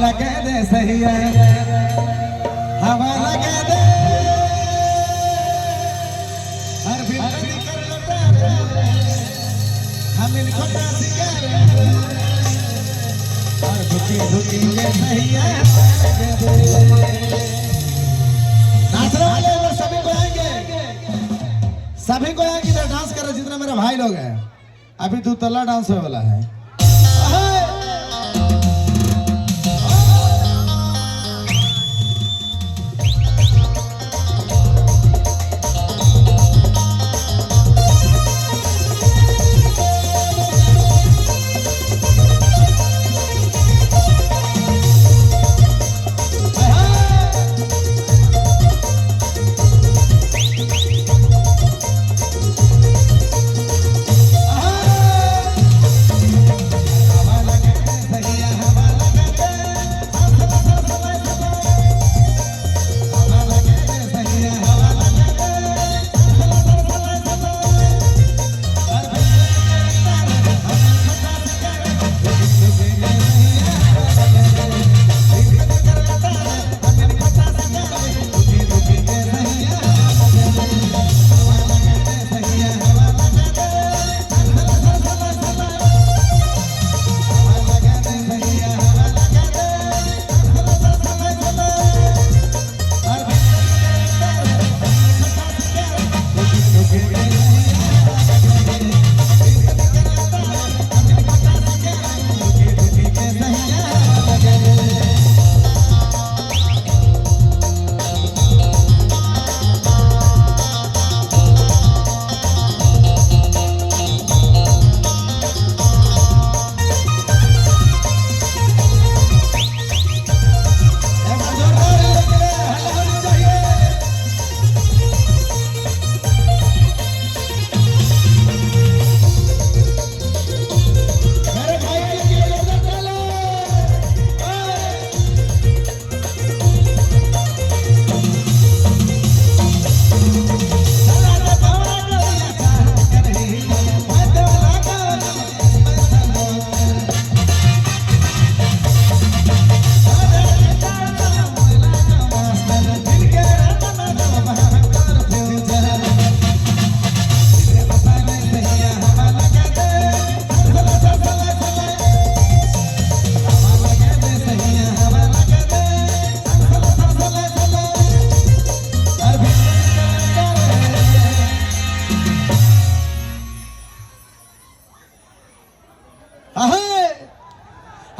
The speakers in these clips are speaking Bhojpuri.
लगे दे सही है, हवा लगे दे हर फिर कर लुटा हम इनको सिंगार और झुकी झुकी के सही है। नाचने वाले लोग सभी को आएंगे, सभी को आएंगे इधर डांस कर रहे जितने मेरे भाई लोग हैं। अभी तू तल्ला डांस होने वाला है।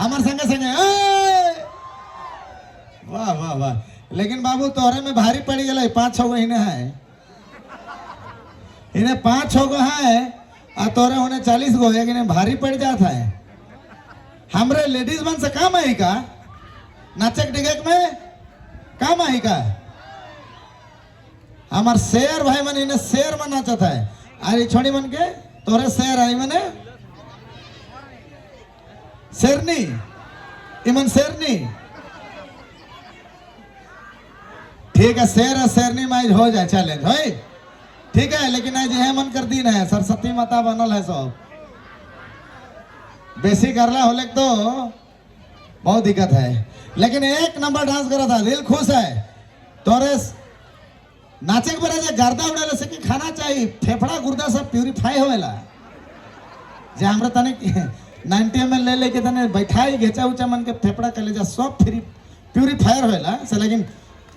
हमारे संगे संगे वाह वाह वाह। लेकिन बाबू तोहरे में भारी पड़ी गल 5-6 गो इन्हें है, इन्हें 5-6 गो है और तोरे होने 40 गो है, इन्हें भारी पड़ जाता है। हमरे लेडीज मन से काम आई का नाचक डिगक में काम आई का। हमार शेर भाई मन इन्हें शेर में नाचता है, अरे छोड़ी मन के तोरे शेर आई मने शेरनी इमन शेरनी। ठीक है शेर है शेरनी में हो जाए चैलेंज हो ठीक है। लेकिन आज यह मन कर दी है सरस्वती माता बनल है सब बेसी करला होले तो बहुत दिक्कत है। लेकिन एक नंबर डांस करा था, दिल खुश है तोरे नाचे के बरे गर्दा उड़ेले से कि खाना चाहिए फेफड़ा गुर्दा सब प्यूरिफाई होएला जे हमरा तने 90 ml ले लेके तने बैठाई घेचा उचा मन के फेफड़ा कलेजा सब फ्री प्यूरिफायर होएला से। लेकिन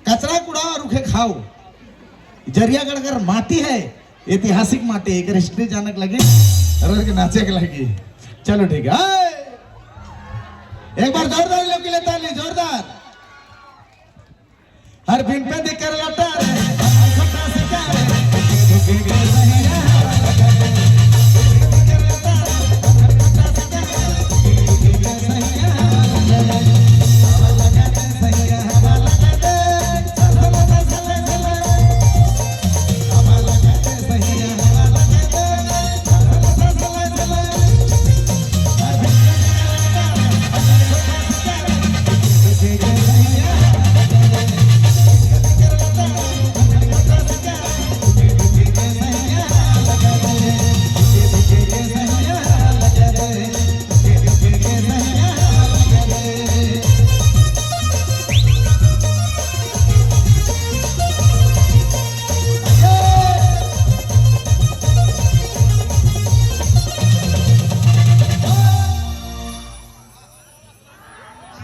कचरा कूड़ा रुखे खाओ जरियागढ़ कर माटी है ऐतिहासिक माटी एक हिस्ट्री जानक लगे रोज के नाचे के लगी। चलो ठीक है एक बार जोरदार लोग के लिए ताली जोरदार हर बिन पे देख कर लौटा